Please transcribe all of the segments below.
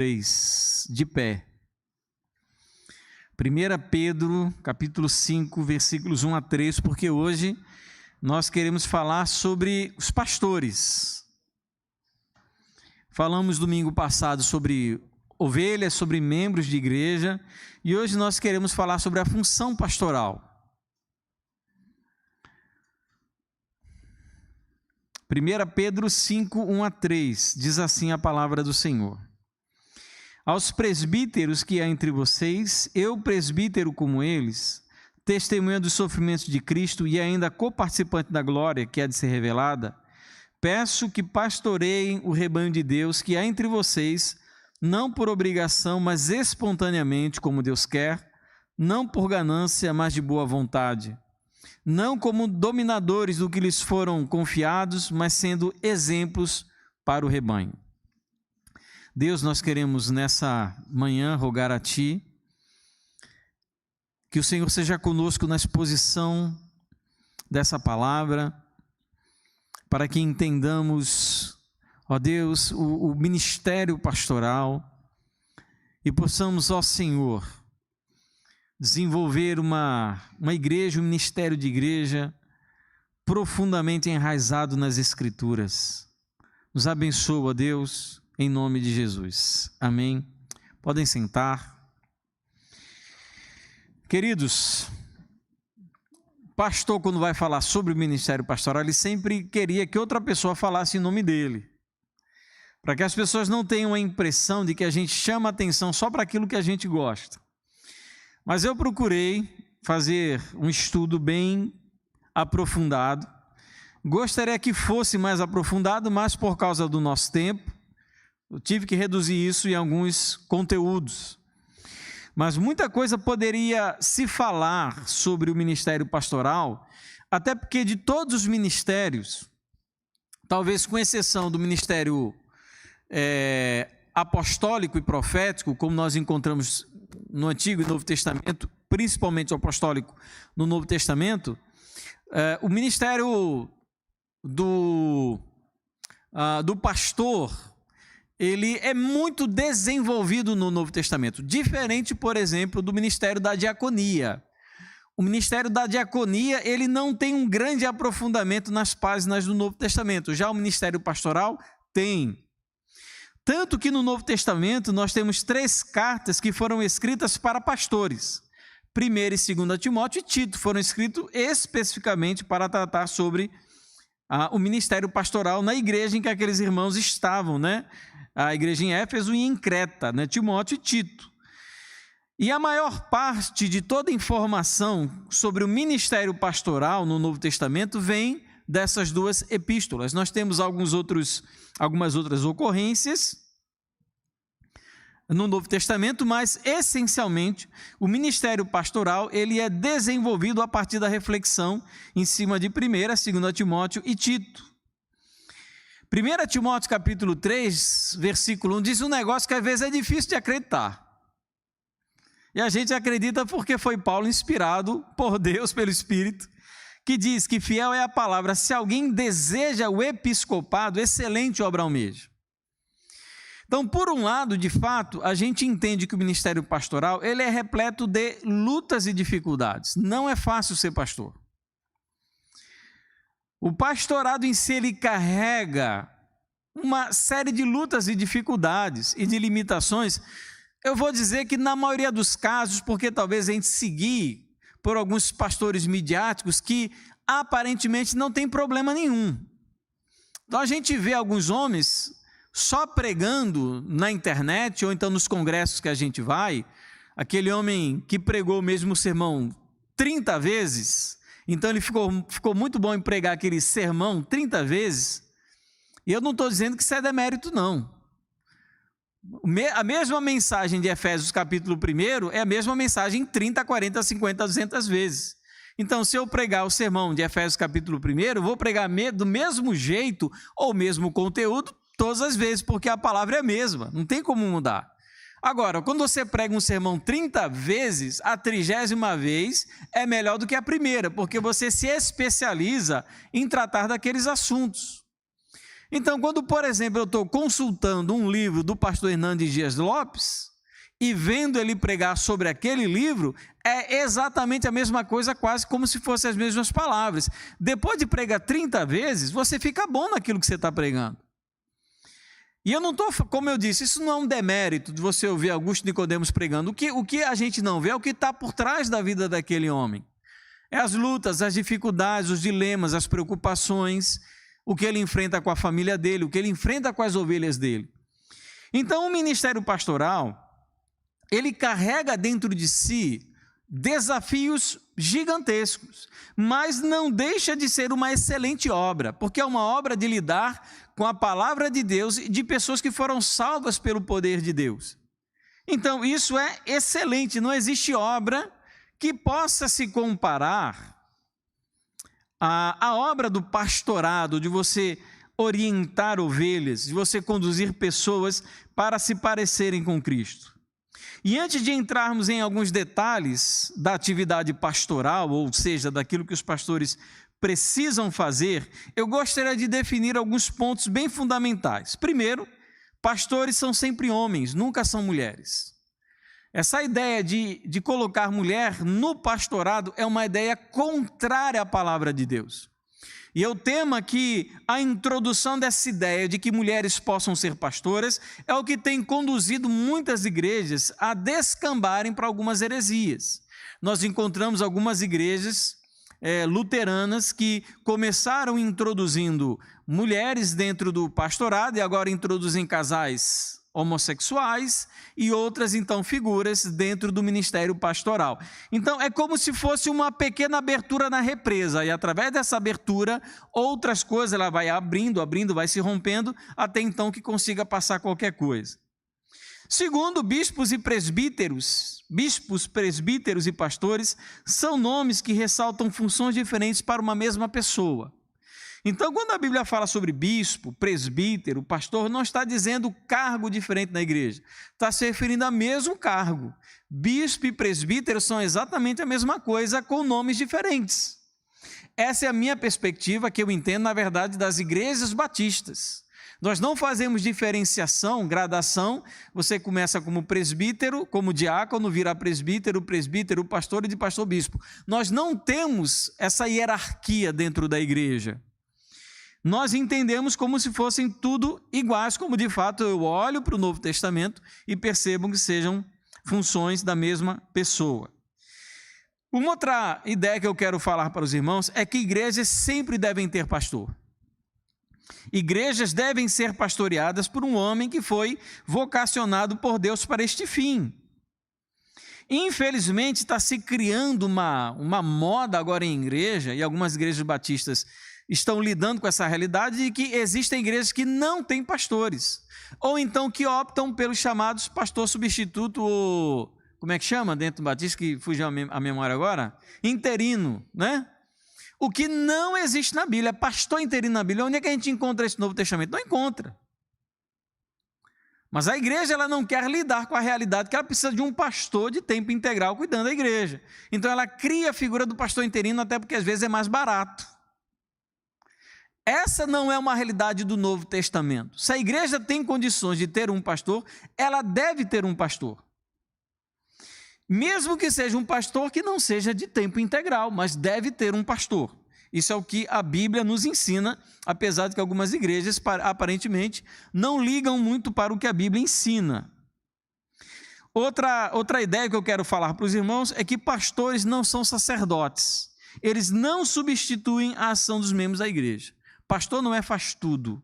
3, de pé. 1 Pedro, capítulo 5, versículos 1 a 3, porque hoje nós queremos falar sobre os pastores. Falamos domingo passado sobre ovelhas, sobre membros de igreja, e hoje nós queremos falar sobre a função pastoral. 1 Pedro 5, 1 a 3, diz assim a palavra do Senhor. Aos presbíteros que há entre vocês, eu presbítero como eles, testemunha dos sofrimentos de Cristo e ainda coparticipante da glória que há de ser revelada, peço que pastoreiem o rebanho de Deus que há entre vocês, não por obrigação, mas espontaneamente, como Deus quer, não por ganância, mas de boa vontade, não como dominadores do que lhes foram confiados, mas sendo exemplos para o rebanho. Deus, nós queremos nessa manhã rogar a Ti, que o Senhor seja conosco na exposição dessa palavra, para que entendamos, ó Deus, o ministério pastoral e possamos, ó Senhor, desenvolver uma igreja, um ministério de igreja profundamente enraizado nas Escrituras. Nos abençoa, ó Deus, em nome de Jesus. Amém. Podem sentar. Queridos, pastor, quando vai falar sobre o ministério pastoral, ele sempre queria que outra pessoa falasse em nome dele, para que as pessoas não tenham a impressão de que a gente chama atenção só para aquilo que a gente gosta. Mas eu procurei fazer um estudo bem aprofundado. Gostaria que fosse mais aprofundado, mas por causa do nosso tempo, eu tive que reduzir isso em alguns conteúdos. Mas muita coisa poderia se falar sobre o ministério pastoral, até porque de todos os ministérios, talvez com exceção do ministério apostólico e profético, como nós encontramos no Antigo e Novo Testamento, principalmente o apostólico no Novo Testamento, o ministério do pastor, ele é muito desenvolvido no Novo Testamento, diferente, por exemplo, do ministério da diaconia. O ministério da diaconia, ele não tem um grande aprofundamento nas páginas do Novo Testamento, já o ministério pastoral tem. Tanto que no Novo Testamento nós temos 3 cartas que foram escritas para pastores. 1 e 2 Timóteo e Tito foram escritos especificamente para tratar sobre o ministério pastoral na igreja em que aqueles irmãos estavam, né? A igreja em Éfeso e em Creta, né? Timóteo e Tito. E a maior parte de toda a informação sobre o ministério pastoral no Novo Testamento vem dessas 2 epístolas. Nós temos algumas outras ocorrências no Novo Testamento, mas essencialmente o ministério pastoral ele é desenvolvido a partir da reflexão em cima de 1, 2 Timóteo e Tito. 1 Timóteo capítulo 3, versículo 1, diz um negócio que às vezes é difícil de acreditar. E a gente acredita porque foi Paulo inspirado por Deus, pelo Espírito, que diz que fiel é a palavra, se alguém deseja o episcopado, excelente obra almeja. Então, por um lado, de fato, a gente entende que o ministério pastoral ele é repleto de lutas e dificuldades. Não é fácil ser pastor. O pastorado em si, ele carrega uma série de lutas e dificuldades e de limitações. Eu vou dizer que na maioria dos casos, porque talvez a gente seguir por alguns pastores midiáticos que aparentemente não tem problema nenhum. Então a gente vê alguns homens só pregando na internet ou então nos congressos que a gente vai, aquele homem que pregou o mesmo sermão 30 vezes, então ele ficou muito bom em pregar aquele sermão 30 vezes, e eu não estou dizendo que isso é demérito, não. A mesma mensagem de Efésios capítulo 1 é a mesma mensagem 30, 40, 50, 200 vezes. Então, se eu pregar o sermão de Efésios capítulo 1, eu vou pregar do mesmo jeito ou o mesmo conteúdo todas as vezes, porque a palavra é a mesma, não tem como mudar. Agora, quando você prega um sermão 30 vezes, a 30ª vez é melhor do que a primeira, porque você se especializa em tratar daqueles assuntos. Então, quando, por exemplo, eu estou consultando um livro do pastor Hernandes Dias Lopes e vendo ele pregar sobre aquele livro, é exatamente a mesma coisa, quase como se fossem as mesmas palavras. Depois de pregar 30 vezes, você fica bom naquilo que você está pregando. E eu não estou, como eu disse, isso não é um demérito de você ouvir Augusto Nicodemos pregando. O que a gente não vê é o que está por trás da vida daquele homem. É as lutas, as dificuldades, os dilemas, as preocupações, o que ele enfrenta com a família dele, o que ele enfrenta com as ovelhas dele. Então, o ministério pastoral, ele carrega dentro de si desafios gigantescos, mas não deixa de ser uma excelente obra, porque é uma obra de lidar com a palavra de Deus e de pessoas que foram salvas pelo poder de Deus. Então, isso é excelente, não existe obra que possa se comparar à obra do pastorado, de você orientar ovelhas, de você conduzir pessoas para se parecerem com Cristo. E antes de entrarmos em alguns detalhes da atividade pastoral, ou seja, daquilo que os pastores precisam fazer, eu gostaria de definir alguns pontos bem fundamentais. Primeiro, pastores são sempre homens, nunca são mulheres. Essa ideia de colocar mulher no pastorado é uma ideia contrária à palavra de Deus. E eu temo que a introdução dessa ideia de que mulheres possam ser pastoras é o que tem conduzido muitas igrejas a descambarem para algumas heresias. Nós encontramos algumas igrejas luteranas que começaram introduzindo mulheres dentro do pastorado e agora introduzem casais homossexuais e outras, então, figuras dentro do ministério pastoral. Então, é como se fosse uma pequena abertura na represa, e através dessa abertura, outras coisas ela vai abrindo, vai se rompendo, até então que consiga passar qualquer coisa. Segundo, bispos, presbíteros e pastores são nomes que ressaltam funções diferentes para uma mesma pessoa. Então, quando a Bíblia fala sobre bispo, presbítero, pastor, não está dizendo cargo diferente na igreja, está se referindo ao mesmo cargo. Bispo e presbítero são exatamente a mesma coisa, com nomes diferentes. Essa é a minha perspectiva, que eu entendo, na verdade, das igrejas batistas. Nós não fazemos diferenciação, gradação, você começa como presbítero, como diácono, vira presbítero, pastor e de pastor bispo. Nós não temos essa hierarquia dentro da igreja. Nós entendemos como se fossem tudo iguais, como de fato eu olho para o Novo Testamento e percebo que sejam funções da mesma pessoa. Uma outra ideia que eu quero falar para os irmãos é que igrejas sempre devem ter pastor. Igrejas devem ser pastoreadas por um homem que foi vocacionado por Deus para este fim. Infelizmente, está se criando uma moda agora em igreja, e algumas igrejas batistas estão lidando com essa realidade, de que existem igrejas que não têm pastores, ou então que optam pelos chamados pastor substituto, ou como é que chama dentro do batismo, que fugiu a memória agora? Interino, né? O que não existe na Bíblia, pastor interino na Bíblia. Onde é que a gente encontra esse Novo Testamento? Não encontra. Mas a igreja ela não quer lidar com a realidade que ela precisa de um pastor de tempo integral cuidando da igreja. Então ela cria a figura do pastor interino, até porque às vezes é mais barato. Essa não é uma realidade do Novo Testamento. Se a igreja tem condições de ter um pastor, ela deve ter um pastor. Mesmo que seja um pastor que não seja de tempo integral, mas deve ter um pastor. Isso é o que a Bíblia nos ensina, apesar de que algumas igrejas, aparentemente, não ligam muito para o que a Bíblia ensina. Outra ideia que eu quero falar para os irmãos é que pastores não são sacerdotes. Eles não substituem a ação dos membros da igreja. Pastor não faz tudo.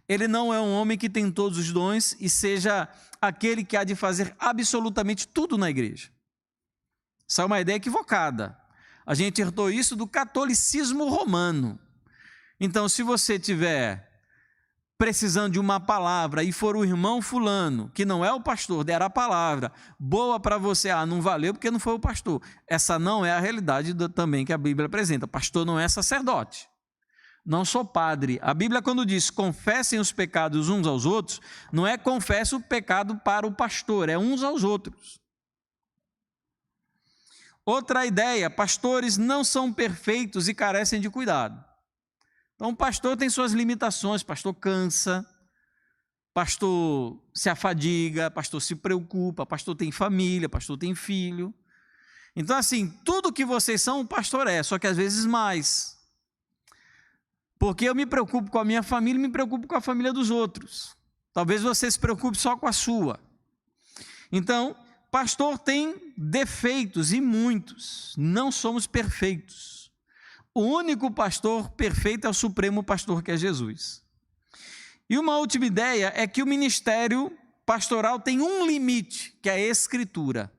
Ele não é um homem que tem todos os dons e seja aquele que há de fazer absolutamente tudo na igreja. Essa é uma ideia equivocada. A gente herdou isso do catolicismo romano. Então, se você estiver precisando de uma palavra e for o irmão fulano, que não é o pastor, der a palavra boa para você, não valeu porque não foi o pastor. Essa não é a realidade também que a Bíblia apresenta. Pastor não é sacerdote. Não sou padre. A Bíblia, quando diz confessem os pecados uns aos outros, não é confessa o pecado para o pastor, é uns aos outros. Outra ideia, pastores não são perfeitos e carecem de cuidado. Então, o pastor tem suas limitações, pastor cansa, pastor se afadiga, pastor se preocupa, pastor tem família, pastor tem filho. Então, assim, tudo que vocês são, o pastor é, só que às vezes mais. Porque eu me preocupo com a minha família e me preocupo com a família dos outros. Talvez você se preocupe só com a sua. Então, pastor tem defeitos e muitos, não somos perfeitos. O único pastor perfeito é o supremo pastor, que é Jesus. E uma última ideia é que o ministério pastoral tem um limite, que é a Escritura.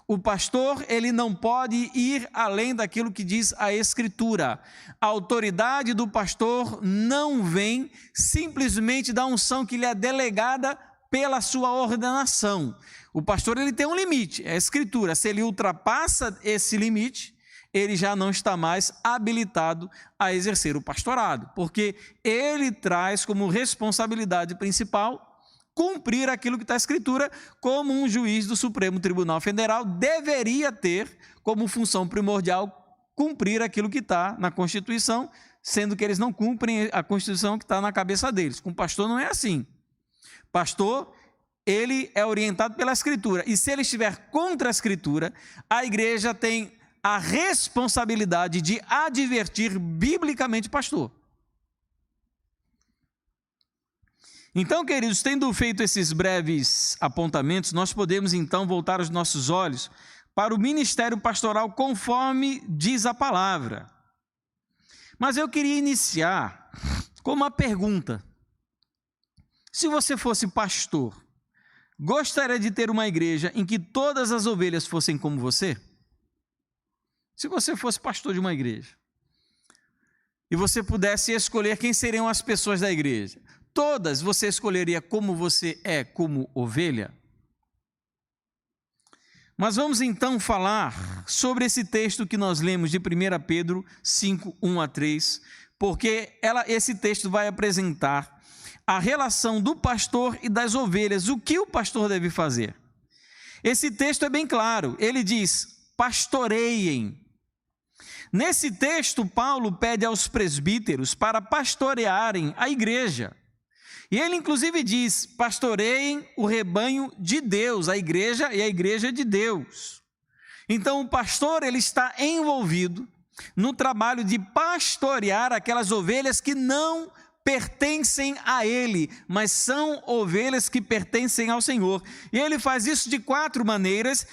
O pastor, ele não pode ir além daquilo que diz a Escritura. A autoridade do pastor não vem simplesmente da unção que lhe é delegada pela sua ordenação. O pastor, ele tem um limite, é a Escritura. Se ele ultrapassa esse limite, ele já não está mais habilitado a exercer o pastorado, porque ele traz como responsabilidade principal cumprir aquilo que está na Escritura, como um juiz do Supremo Tribunal Federal deveria ter como função primordial cumprir aquilo que está na Constituição, sendo que eles não cumprem a Constituição que está na cabeça deles. Com o pastor não é assim. Pastor, ele é orientado pela Escritura, e se ele estiver contra a Escritura, a igreja tem a responsabilidade de advertir biblicamente o pastor. Então, queridos, tendo feito esses breves apontamentos, nós podemos então voltar os nossos olhos para o ministério pastoral conforme diz a palavra. Mas eu queria iniciar com uma pergunta. Se você fosse pastor, gostaria de ter uma igreja em que todas as ovelhas fossem como você? Se você fosse pastor de uma igreja e você pudesse escolher quem seriam as pessoas da igreja, todas você escolheria como você é, como ovelha? Mas vamos então falar sobre esse texto que nós lemos de 1 Pedro 5, 1 a 3, porque esse texto vai apresentar a relação do pastor e das ovelhas, o que o pastor deve fazer. Esse texto é bem claro, ele diz: pastoreiem. Nesse texto, Paulo pede aos presbíteros para pastorearem a igreja. E ele inclusive diz: pastoreiem o rebanho de Deus, a igreja e a igreja de Deus. Então o pastor, ele está envolvido no trabalho de pastorear aquelas ovelhas que não pertencem a ele, mas são ovelhas que pertencem ao Senhor. E ele faz isso de 4 maneiras,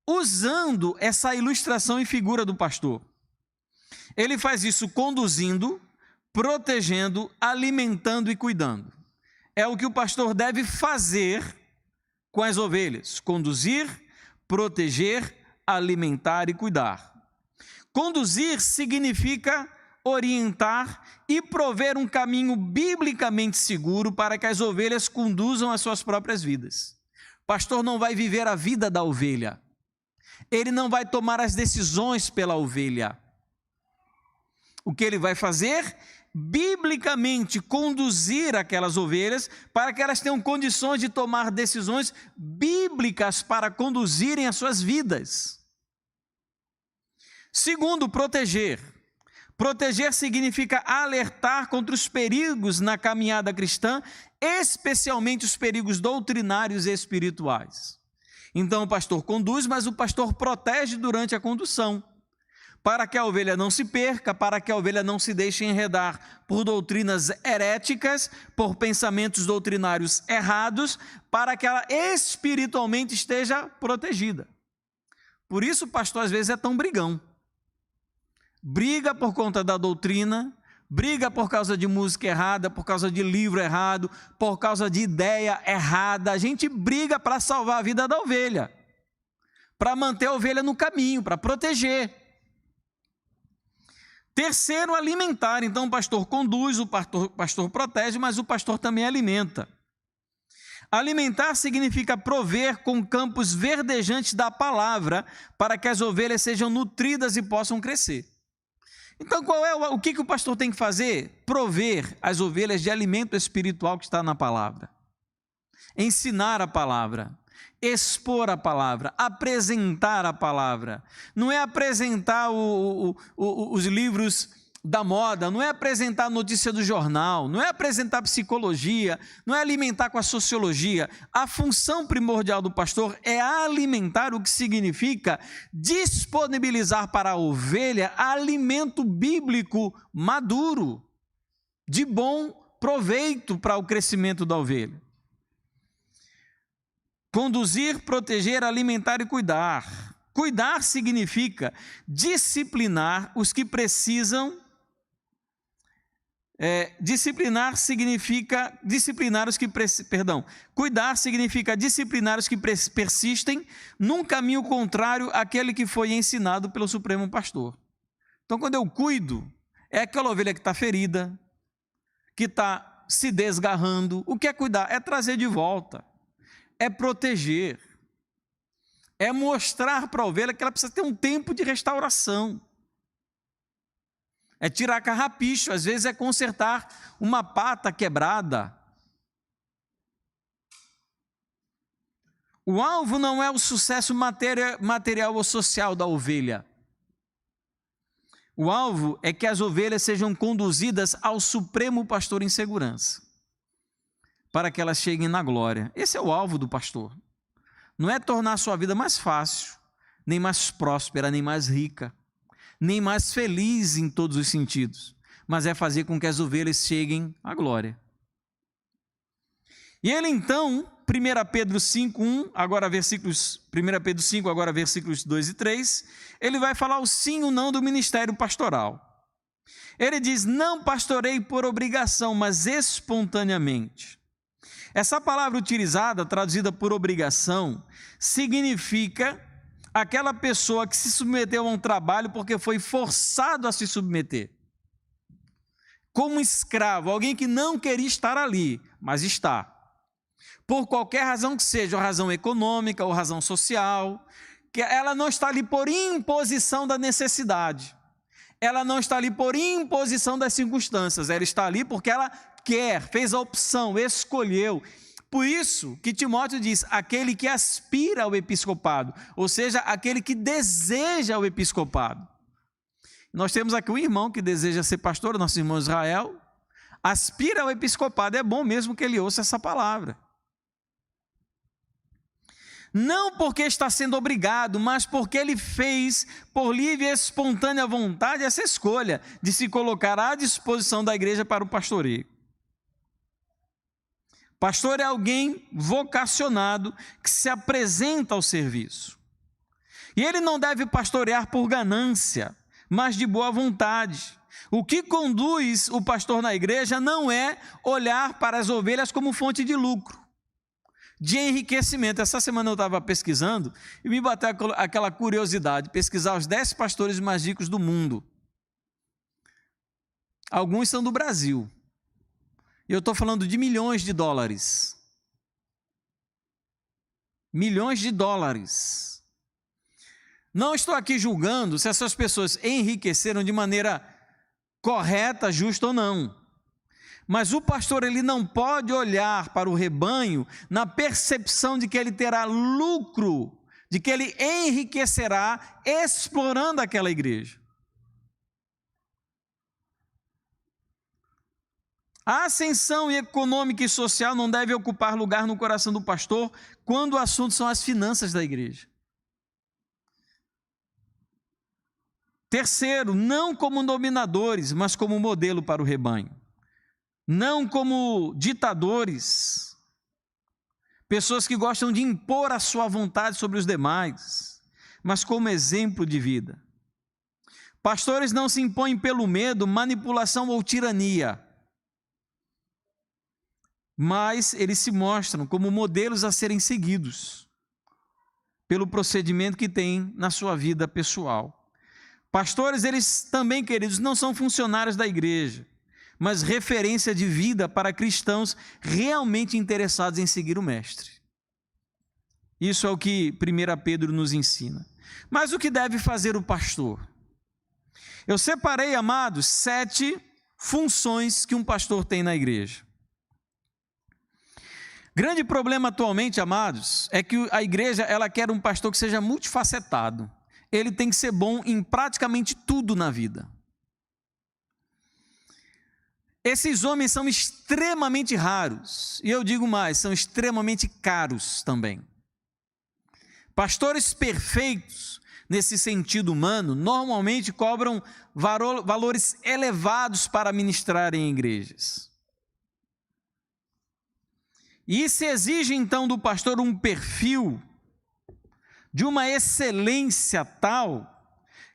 usando essa ilustração e figura do pastor. Ele faz isso conduzindo, protegendo, alimentando e cuidando. É o que o pastor deve fazer com as ovelhas: conduzir, proteger, alimentar e cuidar. Conduzir significa orientar e prover um caminho biblicamente seguro para que as ovelhas conduzam as suas próprias vidas. O pastor não vai viver a vida da ovelha. Ele não vai tomar as decisões pela ovelha. O que ele vai fazer? Biblicamente conduzir aquelas ovelhas para que elas tenham condições de tomar decisões bíblicas para conduzirem as suas vidas. Segundo, proteger. Proteger significa alertar contra os perigos na caminhada cristã, especialmente os perigos doutrinários e espirituais. Então o pastor conduz, mas o pastor protege durante a condução, para que a ovelha não se perca, para que a ovelha não se deixe enredar por doutrinas heréticas, por pensamentos doutrinários errados, para que ela espiritualmente esteja protegida. Por isso o pastor às vezes é tão brigão. Briga por conta da doutrina, briga por causa de música errada, por causa de livro errado, por causa de ideia errada. A gente briga para salvar a vida da ovelha, para manter a ovelha no caminho, para proteger. Terceiro, alimentar. Então o pastor conduz, o pastor protege, mas o pastor também alimenta. Alimentar significa prover com campos verdejantes da palavra, para que as ovelhas sejam nutridas e possam crescer. Então o que o pastor tem que fazer? Prover as ovelhas de alimento espiritual que está na palavra. Ensinar a palavra. Expor a palavra, apresentar a palavra. Não é apresentar os livros da moda, não é apresentar notícia do jornal, não é apresentar psicologia, não é alimentar com a sociologia. A função primordial do pastor é alimentar, o que significa disponibilizar para a ovelha alimento bíblico maduro, de bom proveito para o crescimento da ovelha. Conduzir, proteger, alimentar e cuidar. Cuidar significa disciplinar os que precisam. Cuidar significa disciplinar os que persistem num caminho contrário àquele que foi ensinado pelo Supremo Pastor. Então, quando eu cuido, é aquela ovelha que está ferida, que está se desgarrando. O que é cuidar? É trazer de volta, é proteger, é mostrar para a ovelha que ela precisa ter um tempo de restauração. É tirar carrapicho, às vezes é consertar uma pata quebrada. O alvo não é o sucesso material ou social da ovelha. O alvo é que as ovelhas sejam conduzidas ao Supremo Pastor em segurança, para que elas cheguem na glória. Esse é o alvo do pastor. Não é tornar a sua vida mais fácil, nem mais próspera, nem mais rica, nem mais feliz em todos os sentidos, mas é fazer com que as ovelhas cheguem à glória. E ele então, 1 Pedro 5, agora versículos 2 e 3, ele vai falar o sim e o não do ministério pastoral. Ele diz: não pastorei por obrigação, mas espontaneamente. Essa palavra utilizada, traduzida por obrigação, significa aquela pessoa que se submeteu a um trabalho porque foi forçado a se submeter. Como escravo, alguém que não queria estar ali, mas está. Por qualquer razão que seja, ou razão econômica, ou razão social, que ela não está ali por imposição da necessidade. Ela não está ali por imposição das circunstâncias, ela está ali porque ela quer, fez a opção, escolheu. Por isso que Timóteo diz, aquele que aspira ao episcopado, ou seja, aquele que deseja o episcopado. Nós temos aqui um irmão que deseja ser pastor, nosso irmão Israel, aspira ao episcopado, é bom mesmo que ele ouça essa palavra. Não porque está sendo obrigado, mas porque ele fez por livre e espontânea vontade essa escolha de se colocar à disposição da igreja para o pastoreio. Pastor é alguém vocacionado que se apresenta ao serviço. E ele não deve pastorear por ganância, mas de boa vontade. O que conduz o pastor na igreja não é olhar para as ovelhas como fonte de lucro, de enriquecimento. Essa semana eu estava pesquisando e me bateu aquela curiosidade, pesquisar os 10 pastores mais ricos do mundo. Alguns são do Brasil. E eu estou falando de milhões de dólares. Milhões de dólares. Não estou aqui julgando se essas pessoas enriqueceram de maneira correta, justa ou não. Mas o pastor, ele não pode olhar para o rebanho na percepção de que ele terá lucro, de que ele enriquecerá explorando aquela igreja. A ascensão econômica e social não deve ocupar lugar no coração do pastor quando o assunto são as finanças da igreja. Terceiro, não como dominadores, mas como modelo para o rebanho. Não como ditadores, pessoas que gostam de impor a sua vontade sobre os demais, mas como exemplo de vida. Pastores não se impõem pelo medo, manipulação ou tirania, mas eles se mostram como modelos a serem seguidos pelo procedimento que têm na sua vida pessoal. Pastores, eles também, queridos, não são funcionários da igreja, mas referência de vida para cristãos realmente interessados em seguir o Mestre. Isso é o que 1 Pedro nos ensina. Mas o que deve fazer o pastor? Eu separei, amados, 7 funções que um pastor tem na igreja. Grande problema atualmente, amados, é que a igreja ela quer um pastor que seja multifacetado. Ele tem que ser bom em praticamente tudo na vida. Esses homens são extremamente raros, e eu digo mais, são extremamente caros também. Pastores perfeitos, nesse sentido humano, normalmente cobram valores elevados para ministrarem em igrejas. E se exige então do pastor um perfil de uma excelência tal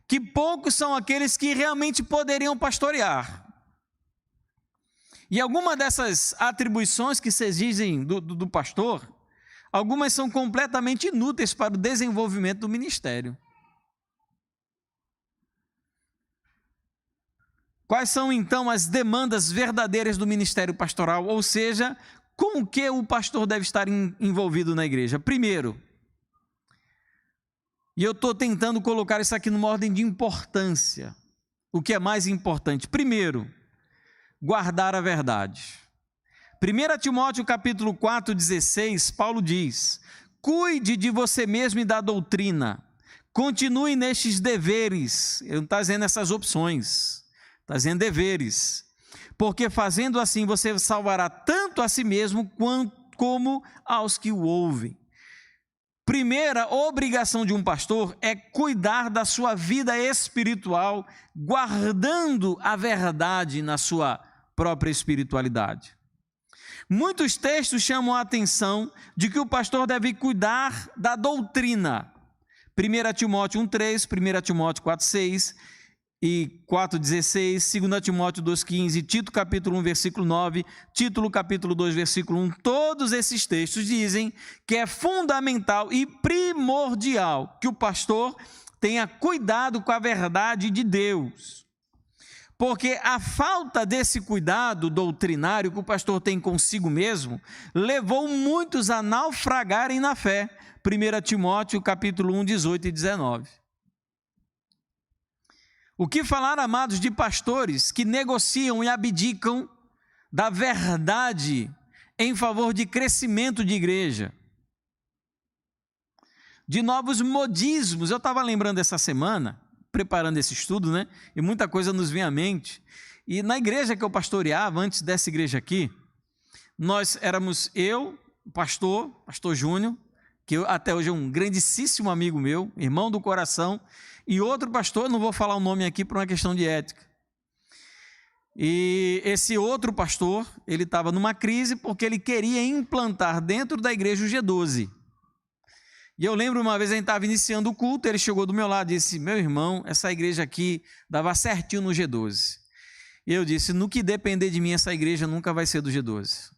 que poucos são aqueles que realmente poderiam pastorear. E alguma dessas atribuições que se exigem do pastor, algumas são completamente inúteis para o desenvolvimento do ministério. Quais são então as demandas verdadeiras do ministério pastoral? Ou seja, com o que o pastor deve estar envolvido na igreja? Primeiro, e eu estou tentando colocar isso aqui numa ordem de importância, o que é mais importante. Primeiro, guardar a verdade. 1 Timóteo capítulo 4, 16, Paulo diz: cuide de você mesmo e da doutrina, continue nestes deveres. Ele não está dizendo essas opções, está dizendo deveres, porque fazendo assim você salvará tanto a si mesmo como aos que o ouvem. Primeira obrigação de um pastor é cuidar da sua vida espiritual, guardando a verdade na sua própria espiritualidade. Muitos textos chamam a atenção de que o pastor deve cuidar da doutrina. 1 Timóteo 1,3, 1 Timóteo 4,6 e 4,16, 2 Timóteo 2,15, Tito capítulo 1, versículo 9, Tito capítulo 2, versículo 1, todos esses textos dizem que é fundamental e primordial que o pastor tenha cuidado com a verdade de Deus. Porque a falta desse cuidado doutrinário que o pastor tem consigo mesmo, levou muitos a naufragarem na fé. 1 Timóteo capítulo 1, 18 e 19. O que falar, amados, de pastores que negociam e abdicam da verdade em favor de crescimento de igreja, de novos modismos? Eu estava lembrando essa semana, preparando esse estudo, né? E muita coisa nos vem à mente. E na igreja que eu pastoreava, antes dessa igreja aqui, nós éramos eu, pastor Júnior, que até hoje é um grandíssimo amigo meu, irmão do coração, e outro pastor, não vou falar o nome aqui por uma questão de ética. E esse outro pastor, ele estava numa crise porque ele queria implantar dentro da igreja o G12. E eu lembro uma vez a gente estava iniciando o culto, ele chegou do meu lado e disse: meu irmão, essa igreja aqui dava certinho no G12. E eu disse: no que depender de mim, essa igreja nunca vai ser do G12.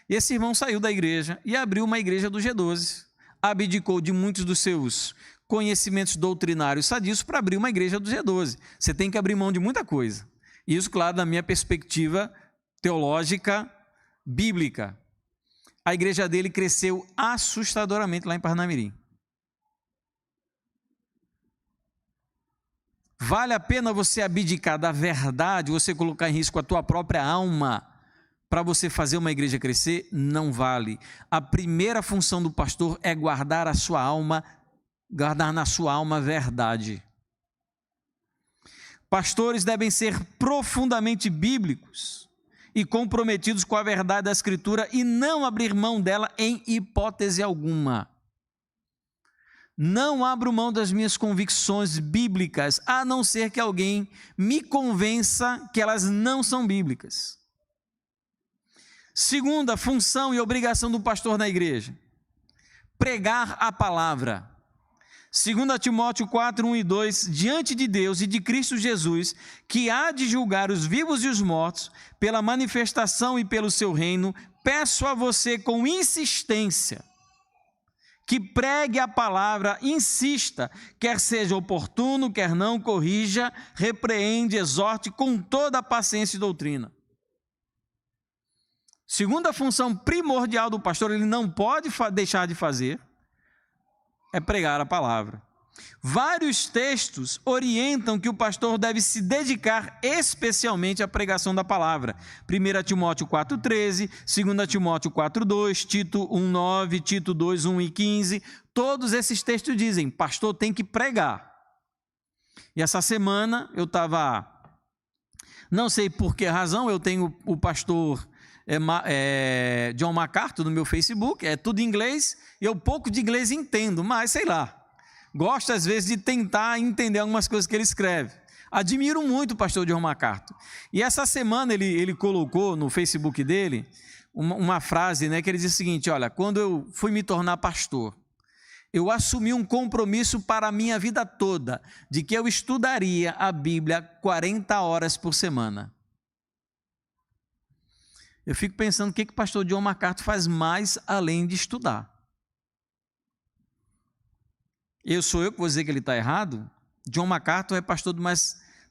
E esse irmão saiu da igreja e abriu uma igreja do G12. Abdicou de muitos dos seus conhecimentos doutrinários sadios para abrir uma igreja do G12. Você tem que abrir mão de muita coisa. Isso, claro, da minha perspectiva teológica, bíblica. A igreja dele cresceu assustadoramente lá em Parnamirim. Vale a pena você abdicar da verdade, você colocar em risco a tua própria alma para você fazer uma igreja crescer? Não vale. A primeira função do pastor é guardar a sua alma, guardar na sua alma a verdade. Pastores devem ser profundamente bíblicos e comprometidos com a verdade da Escritura e não abrir mão dela em hipótese alguma. Não abro mão das minhas convicções bíblicas, a não ser que alguém me convença que elas não são bíblicas. Segunda função e obrigação do pastor na igreja: pregar a palavra. 2 Timóteo 4, 1 e 2, diante de Deus e de Cristo Jesus, que há de julgar os vivos e os mortos, pela manifestação e pelo seu reino, peço a você com insistência, que pregue a palavra, insista, quer seja oportuno, quer não, corrija, repreende, exorte com toda a paciência e doutrina. Segunda função primordial do pastor, ele não pode deixar de fazer, é pregar a palavra. Vários textos orientam que o pastor deve se dedicar especialmente à pregação da palavra. 1 Timóteo 4,13, 2 Timóteo 4,2, Tito 1,9, Tito 2,1 e 15. Todos esses textos dizem: pastor tem que pregar. E essa semana eu estava Não sei por que razão, eu tenho o pastor John MacArthur no meu Facebook, é tudo em inglês, e eu pouco de inglês entendo, mas sei lá, gosto às vezes de tentar entender algumas coisas que ele escreve. Admiro muito o pastor John MacArthur. E essa semana ele colocou no Facebook dele uma frase, né, que ele diz o seguinte: olha, quando eu fui me tornar pastor, eu assumi um compromisso para a minha vida toda, de que eu estudaria a Bíblia 40 horas por semana. Eu fico pensando o que o pastor John MacArthur faz mais além de estudar. Sou eu que vou dizer que ele está errado? John MacArthur é pastor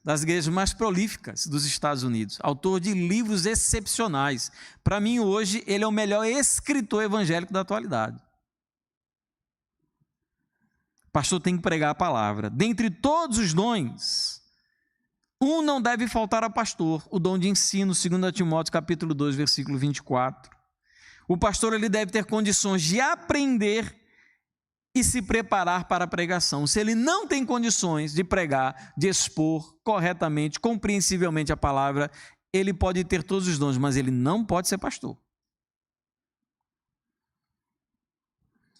das igrejas mais prolíficas dos Estados Unidos, autor de livros excepcionais. Para mim, hoje, ele é o melhor escritor evangélico da atualidade. O pastor tem que pregar a palavra. Dentre todos os dons, um não deve faltar ao pastor, o dom de ensino, 2 Timóteo capítulo 2, versículo 24. O pastor ele deve ter condições de aprender e se preparar para a pregação. Se ele não tem condições de pregar, de expor corretamente, compreensivelmente a palavra, ele pode ter todos os dons, mas ele não pode ser pastor.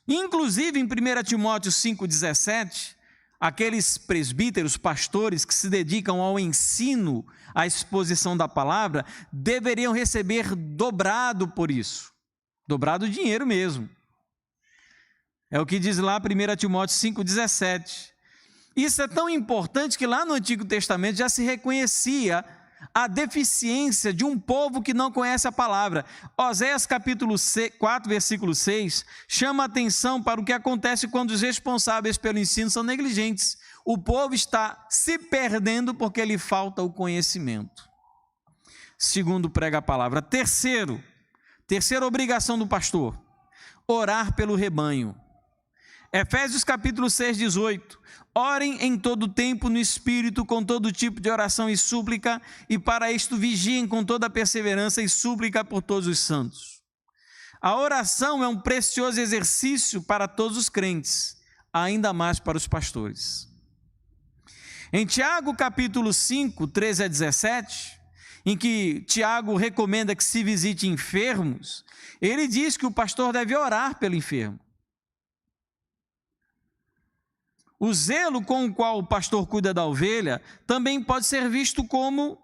Inclusive, em 1 Timóteo 5,17, aqueles presbíteros, pastores que se dedicam ao ensino, à exposição da palavra, deveriam receber dobrado por isso. Dobrado dinheiro mesmo. É o que diz lá 1 Timóteo 5,17. Isso é tão importante que lá no Antigo Testamento já se reconhecia a deficiência de um povo que não conhece a palavra. Oséias capítulo 4, versículo 6, chama a atenção para o que acontece quando os responsáveis pelo ensino são negligentes. O povo está se perdendo porque lhe falta o conhecimento. Segundo, prega a palavra. Terceira obrigação do pastor: orar pelo rebanho. Efésios capítulo 6, 18. Orem em todo tempo no Espírito, com todo tipo de oração e súplica, e para isto vigiem com toda perseverança e súplica por todos os santos. A oração é um precioso exercício para todos os crentes, ainda mais para os pastores. Em Tiago capítulo 5, 13 a 17, em que Tiago recomenda que se visite enfermos, ele diz que o pastor deve orar pelo enfermo. O zelo com o qual o pastor cuida da ovelha também pode ser visto como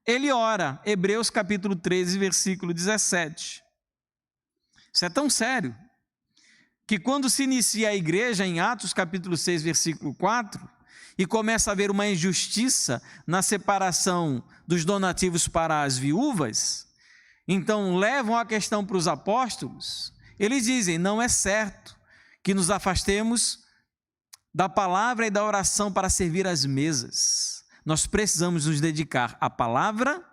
ele ora. Hebreus capítulo 13, versículo 17. Isso é tão sério que quando se inicia a igreja em Atos capítulo 6, versículo 4, e começa a haver uma injustiça na separação dos donativos para as viúvas, então levam a questão para os apóstolos. Eles dizem: não é certo que nos afastemos da palavra e da oração para servir as mesas. Nós precisamos nos dedicar à palavra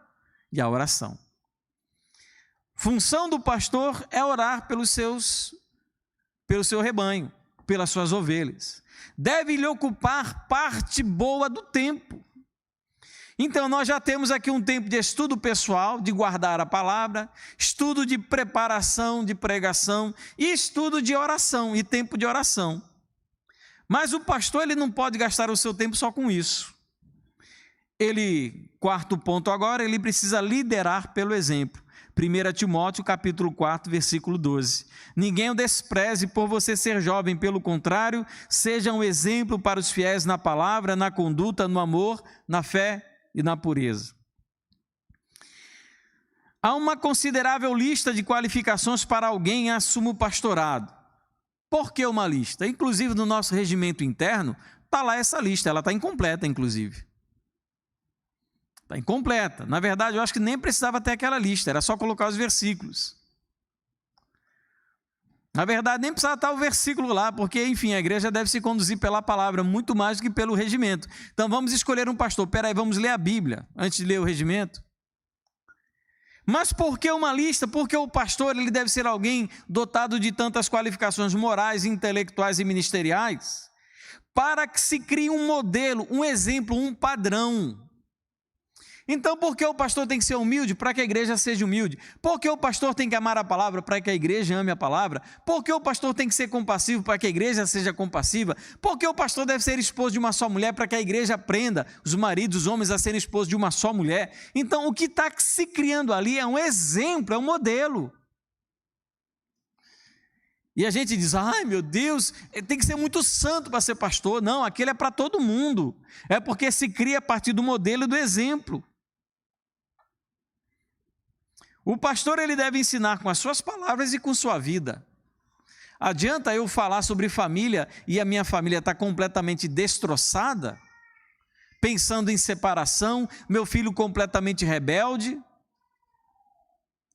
e à oração. Função do pastor é orar pelo seu rebanho, pelas suas ovelhas. Deve lhe ocupar parte boa do tempo. Então, nós já temos aqui um tempo de estudo pessoal, de guardar a palavra, estudo de preparação, de pregação e estudo de oração e tempo de oração. Mas o pastor ele não pode gastar o seu tempo só com isso. Quarto ponto agora, ele precisa liderar pelo exemplo. 1 Timóteo capítulo 4, versículo 12. Ninguém o despreze por você ser jovem, pelo contrário, seja um exemplo para os fiéis na palavra, na conduta, no amor, na fé e na pureza. Há uma considerável lista de qualificações para alguém assumir o pastorado. Por que uma lista? Inclusive no nosso regimento interno, está lá essa lista, ela está incompleta inclusive. Está incompleta. Na verdade, eu acho que nem precisava ter aquela lista, era só colocar os versículos. Na verdade, nem precisava estar o versículo lá, porque, enfim, a igreja deve se conduzir pela palavra, muito mais do que pelo regimento. Então, vamos escolher um pastor. Espera aí, vamos ler a Bíblia, antes de ler o regimento. Mas por que uma lista? Porque o pastor ele deve ser alguém dotado de tantas qualificações morais, intelectuais e ministeriais, para que se crie um modelo, um exemplo, um padrão. Então, por que o pastor tem que ser humilde? Para que a igreja seja humilde. Por que o pastor tem que amar a palavra? Para que a igreja ame a palavra. Por que o pastor tem que ser compassivo? Para que a igreja seja compassiva. Por que o pastor deve ser esposo de uma só mulher? Para que a igreja aprenda, os maridos, os homens, a serem esposos de uma só mulher. Então, o que está se criando ali é um exemplo, é um modelo. E a gente diz, ai meu Deus, tem que ser muito santo para ser pastor. Não, aquele é para todo mundo. É porque se cria a partir do modelo e do exemplo. O pastor ele deve ensinar com as suas palavras e com sua vida. Adianta eu falar sobre família e a minha família está completamente destroçada? Pensando em separação, meu filho completamente rebelde?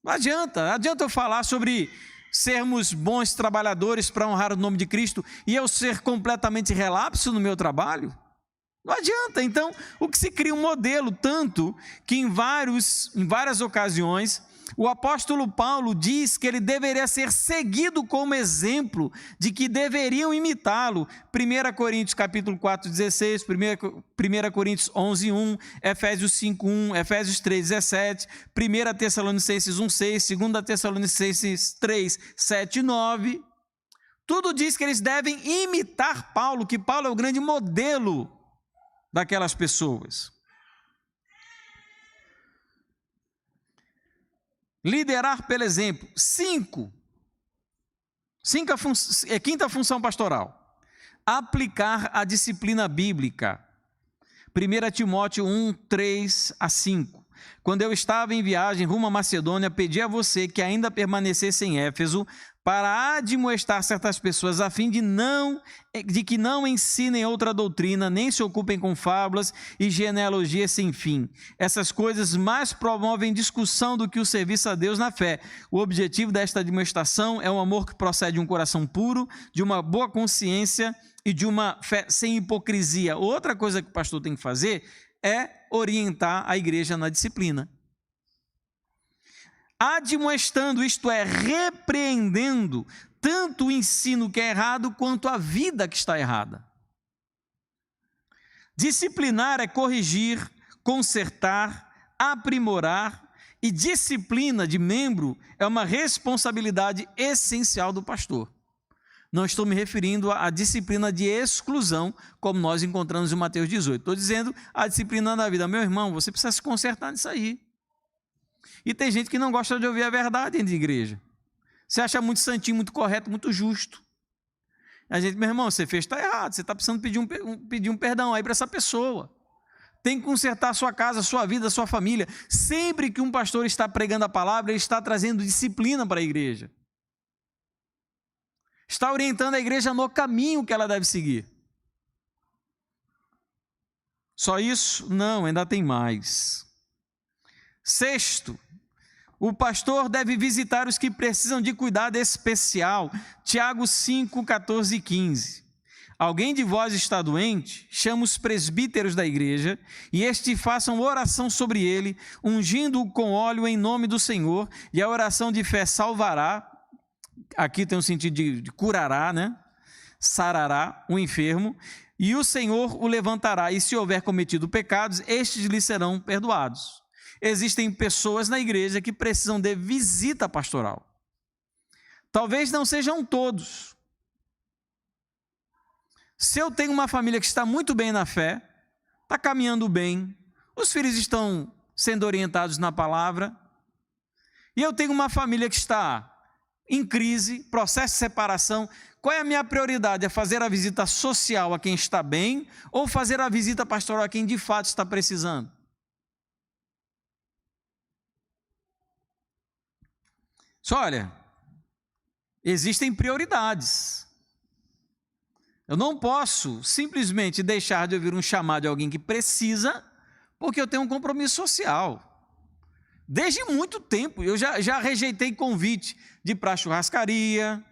Não adianta eu falar sobre sermos bons trabalhadores para honrar o nome de Cristo e eu ser completamente relapso no meu trabalho? Não adianta. Então, o que se cria um modelo, tanto que em várias ocasiões, o apóstolo Paulo diz que ele deveria ser seguido como exemplo de que deveriam imitá-lo. 1 Coríntios capítulo 4, 16, 1 Coríntios 11, 1, Efésios 5, 1, Efésios 3, 17, 1 Tessalonicenses 1, 6, 2 Tessalonicenses 3, 7, 9. Tudo diz que eles devem imitar Paulo, que Paulo é o grande modelo daquelas pessoas. Liderar pelo exemplo. Quinta função pastoral. Aplicar a disciplina bíblica. 1 Timóteo 1, 3 a 5. Quando eu estava em viagem rumo à Macedônia, pedi a você que ainda permanecesse em Éfeso para admoestar certas pessoas a fim de que não ensinem outra doutrina, nem se ocupem com fábulas e genealogias sem fim. Essas coisas mais promovem discussão do que o serviço a Deus na fé. O objetivo desta admoestação é um amor que procede de um coração puro, de uma boa consciência e de uma fé sem hipocrisia. Outra coisa que o pastor tem que fazer é orientar a igreja na disciplina. Admoestando, isto é, repreendendo tanto o ensino que é errado quanto a vida que está errada. Disciplinar é corrigir, consertar, aprimorar, e disciplina de membro é uma responsabilidade essencial do pastor. Não estou me referindo à disciplina de exclusão, como nós encontramos em Mateus 18. Estou dizendo a disciplina da vida. Meu irmão, você precisa se consertar nisso aí. E tem gente que não gosta de ouvir a verdade dentro de igreja. Você acha muito santinho, muito correto, muito justo. A gente, meu irmão, você fez, está errado. Você está precisando pedir um perdão aí para essa pessoa. Tem que consertar a sua casa, a sua vida, a sua família. Sempre que um pastor está pregando a palavra, ele está trazendo disciplina para a igreja. Está orientando a igreja no caminho que ela deve seguir. Só isso? Não, ainda tem mais. Sexto, o pastor deve visitar os que precisam de cuidado especial. Tiago 5, 14 e 15. Alguém de vós está doente? Chama os presbíteros da igreja, e estes façam oração sobre ele, ungindo-o com óleo em nome do Senhor, e a oração de fé salvará, aqui tem um sentido de curará, né? Sarará o enfermo, e o Senhor o levantará, e se houver cometido pecados, estes lhe serão perdoados. Existem pessoas na igreja que precisam de visita pastoral. Talvez não sejam todos. Se eu tenho uma família que está muito bem na fé, está caminhando bem, os filhos estão sendo orientados na palavra, e eu tenho uma família que está em crise, processo de separação, qual é a minha prioridade? É fazer a visita social a quem está bem ou fazer a visita pastoral a quem de fato está precisando? Só olha, existem prioridades. Eu não posso simplesmente deixar de ouvir um chamado de alguém que precisa, porque eu tenho um compromisso social. Desde muito tempo, eu já rejeitei convite de ir para a churrascaria.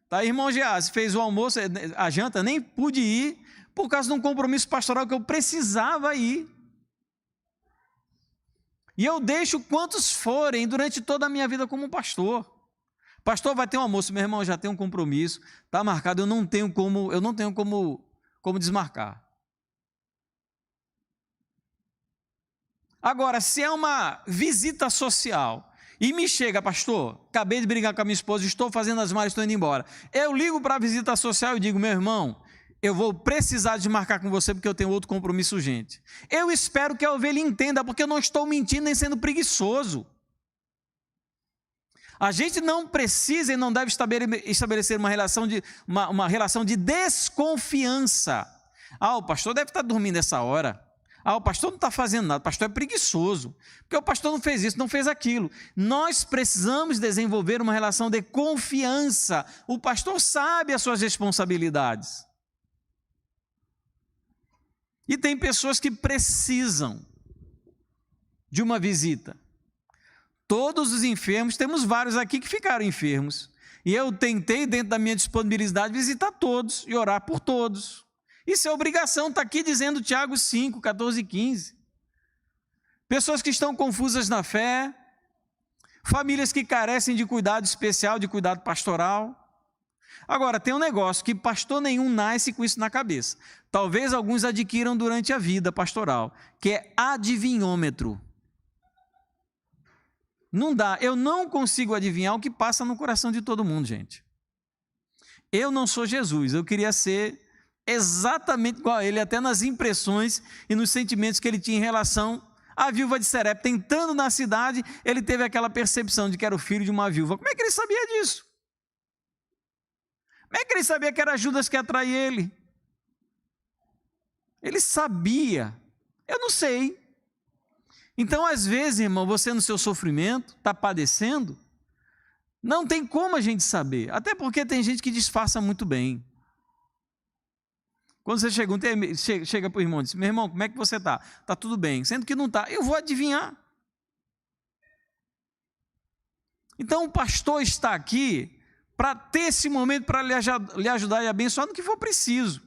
Tá, irmão Geás, fez o almoço, a janta, nem pude ir, por causa de um compromisso pastoral que eu precisava ir. E eu deixo quantos forem durante toda a minha vida como pastor. Pastor, vai ter um almoço, meu irmão, já tem um compromisso, está marcado, eu não tenho como desmarcar. Agora, se é uma visita social e me chega, pastor, acabei de brigar com a minha esposa, estou fazendo as malas, estou indo embora. Eu ligo para a visita social e digo, meu irmão, eu vou precisar desmarcar com você porque eu tenho outro compromisso urgente. Eu espero que a ovelha entenda, porque eu não estou mentindo nem sendo preguiçoso. A gente não precisa e não deve estabelecer uma relação de desconfiança. Ah, o pastor deve estar dormindo essa hora. Ah, o pastor não está fazendo nada, o pastor é preguiçoso, porque o pastor não fez isso, não fez aquilo. Nós precisamos desenvolver uma relação de confiança. O pastor sabe as suas responsabilidades. E tem pessoas que precisam de uma visita. Todos os enfermos, temos vários aqui que ficaram enfermos. E eu tentei, dentro da minha disponibilidade, visitar todos e orar por todos. Isso é obrigação, está aqui dizendo Tiago 5, 14 e 15. Pessoas que estão confusas na fé, famílias que carecem de cuidado especial, de cuidado pastoral. Agora, tem um negócio que pastor nenhum nasce com isso na cabeça. Talvez alguns adquiram durante a vida pastoral, que é adivinhômetro. Não dá, eu não consigo adivinhar o que passa no coração de todo mundo, gente. Eu não sou Jesus, eu queria ser exatamente igual a ele, até nas impressões e nos sentimentos que ele tinha em relação à viúva de Serepta. Entrando na cidade, ele teve aquela percepção de que era o filho de uma viúva. Como é que ele sabia disso? Como é que ele sabia que era Judas que atraía ele? Ele sabia. Eu não sei. Então, às vezes, irmão, você no seu sofrimento, está padecendo, não tem como a gente saber. Até porque tem gente que disfarça muito bem. Quando você chega para o irmão e diz, meu irmão, como é que você está? Está tudo bem. Sendo que não está, eu vou adivinhar. Então, o pastor está aqui para ter esse momento, para lhe ajudar e abençoar no que for preciso.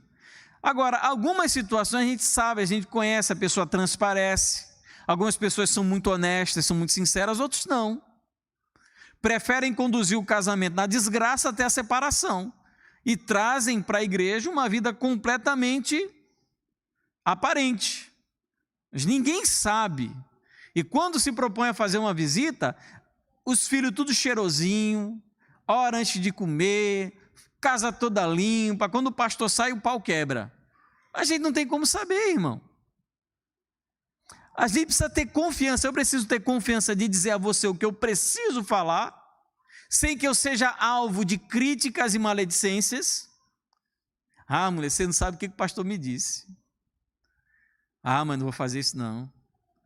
Agora, algumas situações a gente sabe, a gente conhece, a pessoa transparece. Algumas pessoas são muito honestas, são muito sinceras, outros não. Preferem conduzir o casamento na desgraça até a separação. E trazem para a igreja uma vida completamente aparente. Mas ninguém sabe. E quando se propõe a fazer uma visita, os filhos tudo cheirosinho, hora antes de comer, casa toda limpa, quando o pastor sai o pau quebra. A gente não tem como saber, irmão. A gente precisa ter confiança, eu preciso ter confiança de dizer a você o que eu preciso falar, sem que eu seja alvo de críticas e maledicências. Ah, mulher, você não sabe o que o pastor me disse. Ah, mas não vou fazer isso não.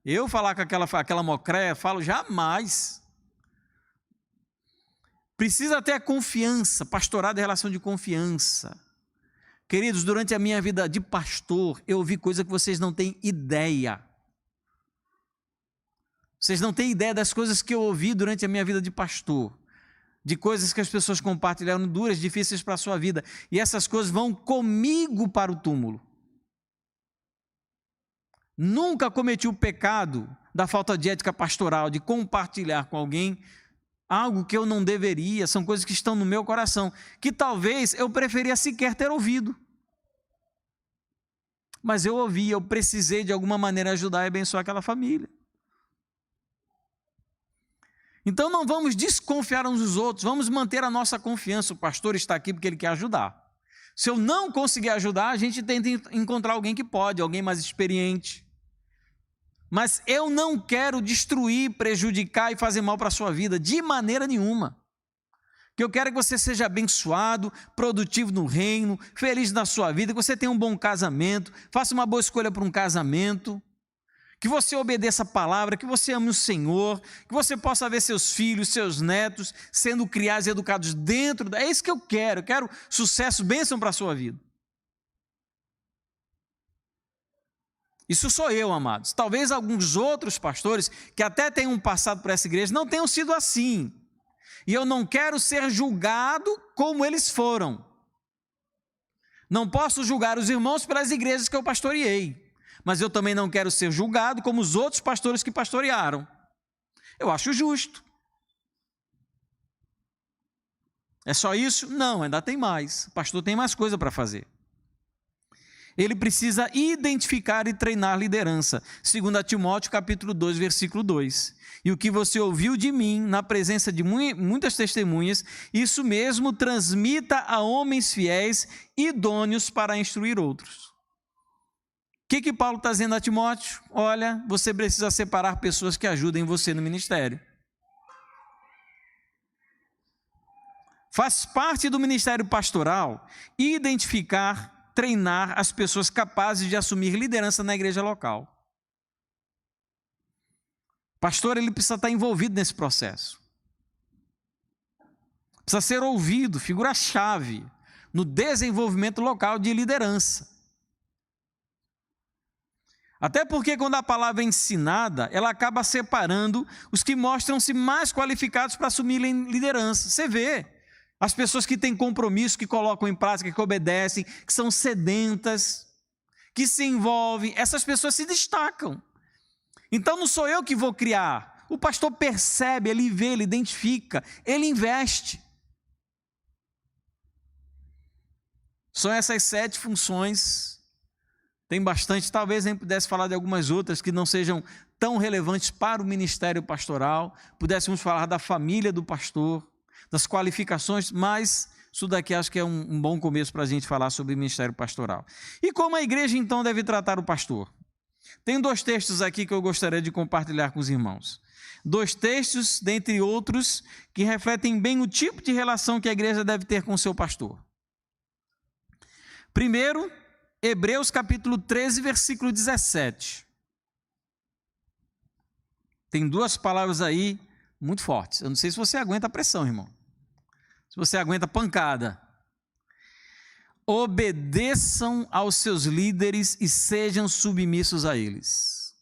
Eu falar com aquela mocréia, falo jamais. Precisa ter a confiança, pastorar de relação de confiança. Queridos, durante a minha vida de pastor, eu ouvi coisa que vocês não têm ideia. Vocês não têm ideia das coisas que eu ouvi durante a minha vida de pastor. De coisas que as pessoas compartilharam duras, difíceis para a sua vida. E essas coisas vão comigo para o túmulo. Nunca cometi o pecado da falta de ética pastoral, de compartilhar com alguém algo que eu não deveria. São coisas que estão no meu coração, que talvez eu preferia sequer ter ouvido. Mas eu ouvi, eu precisei de alguma maneira ajudar e abençoar aquela família. Então não vamos desconfiar uns dos outros, vamos manter a nossa confiança. O pastor está aqui porque ele quer ajudar. Se eu não conseguir ajudar, a gente tenta encontrar alguém que pode, alguém mais experiente. Mas eu não quero destruir, prejudicar e fazer mal para a sua vida, de maneira nenhuma. O que eu quero é que você seja abençoado, produtivo no reino, feliz na sua vida, que você tenha um bom casamento, faça uma boa escolha para um casamento, que você obedeça a palavra, que você ame o Senhor, que você possa ver seus filhos, seus netos sendo criados e educados dentro. É isso que eu quero sucesso, bênção para a sua vida. Isso sou eu, amados. Talvez alguns outros pastores que até tenham passado por essa igreja não tenham sido assim. E eu não quero ser julgado como eles foram. Não posso julgar os irmãos pelas igrejas que eu pastoreei. Mas eu também não quero ser julgado como os outros pastores que pastorearam. Eu acho justo. É só isso? Não, ainda tem mais. O pastor tem mais coisa para fazer. Ele precisa identificar e treinar liderança. 2 Timóteo capítulo 2, versículo 2. E o que você ouviu de mim, na presença de muitas testemunhas, isso mesmo transmita a homens fiéis, idôneos para instruir outros. O que Paulo está dizendo a Timóteo? Olha, você precisa separar pessoas que ajudem você no ministério. Faz parte do ministério pastoral identificar, treinar as pessoas capazes de assumir liderança na igreja local. O pastor, ele precisa estar envolvido nesse processo. Precisa ser ouvido, figura-chave no desenvolvimento local de liderança. Até porque quando a palavra é ensinada, ela acaba separando os que mostram-se mais qualificados para assumirem liderança. Você vê as pessoas que têm compromisso, que colocam em prática, que obedecem, que são sedentas, que se envolvem, essas pessoas se destacam. Então não sou eu que vou criar. O pastor percebe, ele vê, ele identifica, ele investe. São essas 7 funções. Tem bastante, talvez a gente pudesse falar de algumas outras que não sejam tão relevantes para o ministério pastoral. Pudéssemos falar da família do pastor, das qualificações, mas isso daqui acho que é um bom começo para a gente falar sobre o ministério pastoral. E como a igreja então deve tratar o pastor? Tem 2 textos aqui que eu gostaria de compartilhar com os irmãos. 2 textos, dentre outros, que refletem bem o tipo de relação que a igreja deve ter com o seu pastor. Primeiro, Hebreus capítulo 13, versículo 17. Tem 2 palavras aí muito fortes. Eu não sei se você aguenta a pressão, irmão. Se você aguenta a pancada. Obedeçam aos seus líderes e sejam submissos a eles.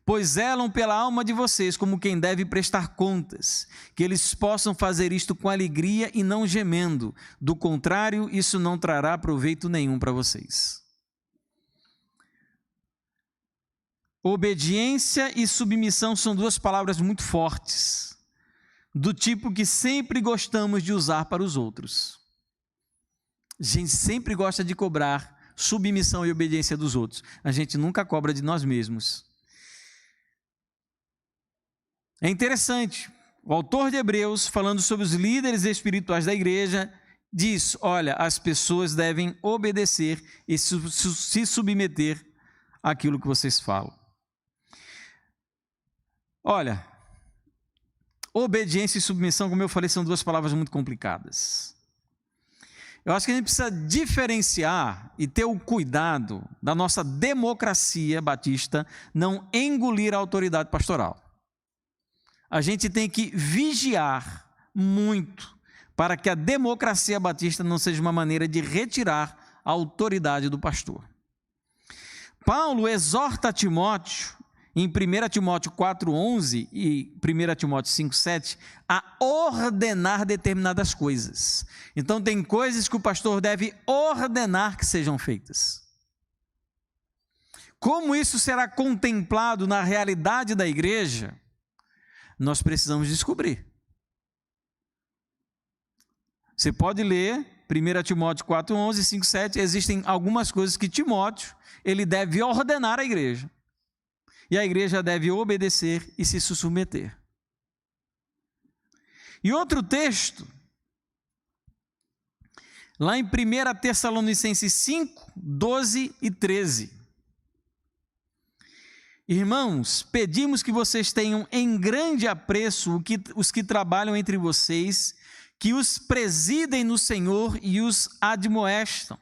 Pois zelam pela alma de vocês como quem deve prestar contas, que eles possam fazer isto com alegria e não gemendo. Do contrário, isso não trará proveito nenhum para vocês. Obediência e submissão são 2 palavras muito fortes, do tipo que sempre gostamos de usar para os outros. A gente sempre gosta de cobrar submissão e obediência dos outros. A gente nunca cobra de nós mesmos. É interessante, o autor de Hebreus, falando sobre os líderes espirituais da igreja, diz, olha, as pessoas devem obedecer e se submeter àquilo que vocês falam. Olha, obediência e submissão, como eu falei, são 2 palavras muito complicadas. Eu acho que a gente precisa diferenciar e ter o cuidado da nossa democracia batista não engolir a autoridade pastoral. A gente tem que vigiar muito para que a democracia batista não seja uma maneira de retirar a autoridade do pastor. Paulo exorta a Timóteo, em 1 Timóteo 4,11 e 1 Timóteo 5,7, a ordenar determinadas coisas. Então, tem coisas que o pastor deve ordenar que sejam feitas. Como isso será contemplado na realidade da igreja, nós precisamos descobrir. Você pode ler 1 Timóteo 4,11 e 5,7, existem algumas coisas que Timóteo ele deve ordenar à igreja. E a igreja deve obedecer e se submeter. E outro texto, lá em 1 Tessalonicenses 5, 12 e 13. Irmãos, pedimos que vocês tenham em grande apreço os que trabalham entre vocês, que os presidem no Senhor e os admoestam.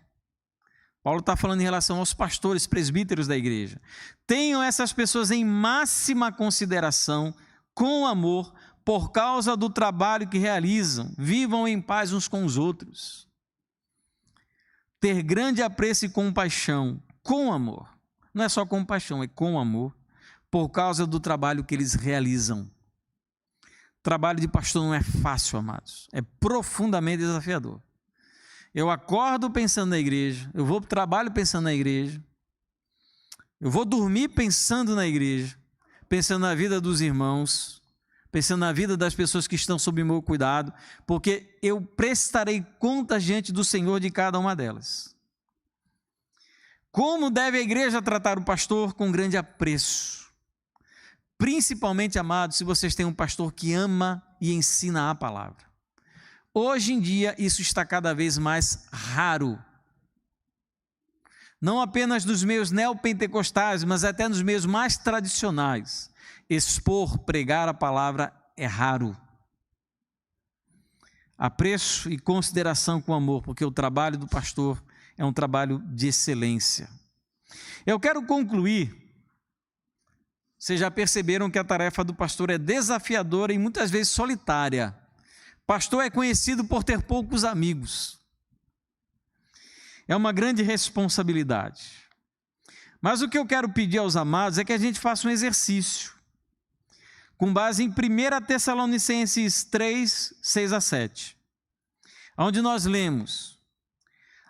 Paulo está falando em relação aos pastores, presbíteros da igreja. Tenham essas pessoas em máxima consideração, com amor, por causa do trabalho que realizam. Vivam em paz uns com os outros. Ter grande apreço e compaixão, com amor. Não é só compaixão, é com amor, por causa do trabalho que eles realizam. Trabalho de pastor não é fácil, amados. É profundamente desafiador. Eu acordo pensando na igreja, eu vou para o trabalho pensando na igreja, eu vou dormir pensando na igreja, pensando na vida dos irmãos, pensando na vida das pessoas que estão sob meu cuidado, porque eu prestarei contas diante do Senhor de cada uma delas. Como deve a igreja tratar o pastor? Com grande apreço. Principalmente, amados, se vocês têm um pastor que ama e ensina a palavra. Hoje em dia, isso está cada vez mais raro. Não apenas nos meios neopentecostais, mas até nos meios mais tradicionais. Expor, pregar a palavra é raro. Apreço e consideração com amor, porque o trabalho do pastor é um trabalho de excelência. Eu quero concluir. Vocês já perceberam que a tarefa do pastor é desafiadora e muitas vezes solitária. Pastor é conhecido por ter poucos amigos. É uma grande responsabilidade. Mas o que eu quero pedir aos amados é que a gente faça um exercício, com base em 1 Tessalonicenses 3, 6 a 7, onde nós lemos: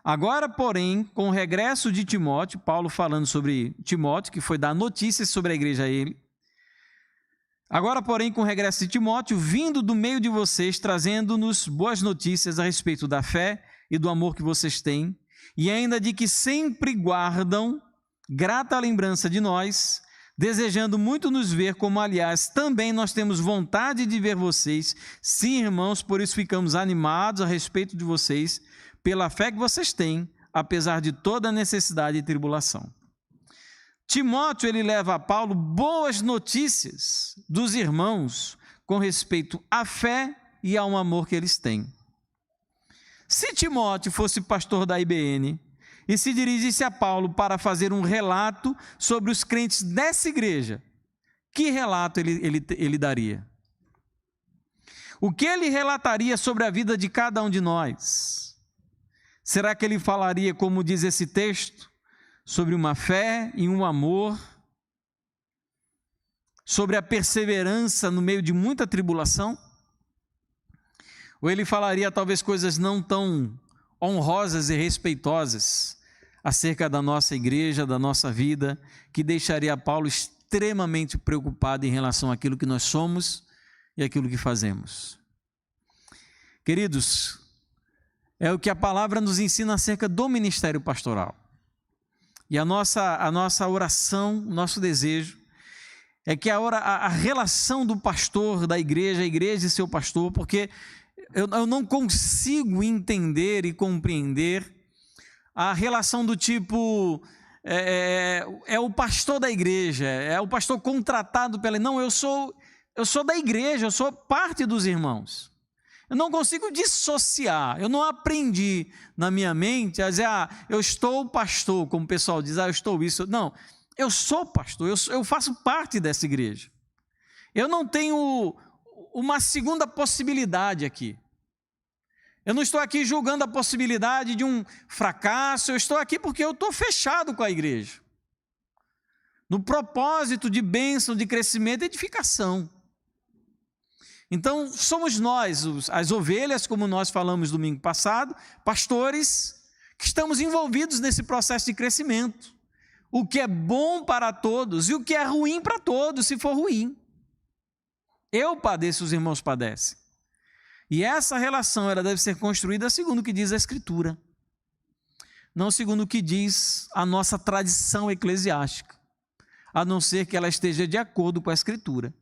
agora, porém, com o regresso de Timóteo, Paulo falando sobre Timóteo, que foi dar notícias sobre a igreja a ele. Agora, porém, com o regresso de Timóteo, vindo do meio de vocês, trazendo-nos boas notícias a respeito da fé e do amor que vocês têm, e ainda de que sempre guardam grata lembrança de nós, desejando muito nos ver, como, aliás, também nós temos vontade de ver vocês. Sim, irmãos, por isso ficamos animados a respeito de vocês, pela fé que vocês têm, apesar de toda a necessidade e tribulação. Timóteo, ele leva a Paulo boas notícias dos irmãos com respeito à fé e ao amor que eles têm. Se Timóteo fosse pastor da IBN e se dirigisse a Paulo para fazer um relato sobre os crentes dessa igreja, que relato ele daria? O que ele relataria sobre a vida de cada um de nós? Será que ele falaria, como diz esse texto, sobre uma fé e um amor, sobre a perseverança no meio de muita tribulação? Ou ele falaria talvez coisas não tão honrosas e respeitosas acerca da nossa igreja, da nossa vida, que deixaria Paulo extremamente preocupado em relação àquilo que nós somos e aquilo que fazemos? Queridos, é o que a palavra nos ensina acerca do ministério pastoral. E a nossa oração, nosso desejo, é que a relação do pastor da igreja, a igreja e seu pastor, porque eu não consigo entender e compreender a relação do tipo, é o pastor da igreja, é o pastor contratado pela... Não, eu sou da igreja, eu sou parte dos irmãos. Eu não consigo dissociar, eu não aprendi na minha mente a dizer, eu estou pastor, como o pessoal diz, eu estou isso. Não, eu sou pastor, eu faço parte dessa igreja. Eu não tenho uma segunda possibilidade aqui. Eu não estou aqui julgando a possibilidade de um fracasso, eu estou aqui porque eu estou fechado com a igreja. No propósito de bênção, de crescimento e edificação. Então, somos nós, as ovelhas, como nós falamos domingo passado, pastores, que estamos envolvidos nesse processo de crescimento. O que é bom para todos e o que é ruim para todos, se for ruim. Eu padeço, os irmãos padecem. E essa relação ela deve ser construída segundo o que diz a Escritura, não segundo o que diz a nossa tradição eclesiástica, a não ser que ela esteja de acordo com a Escritura.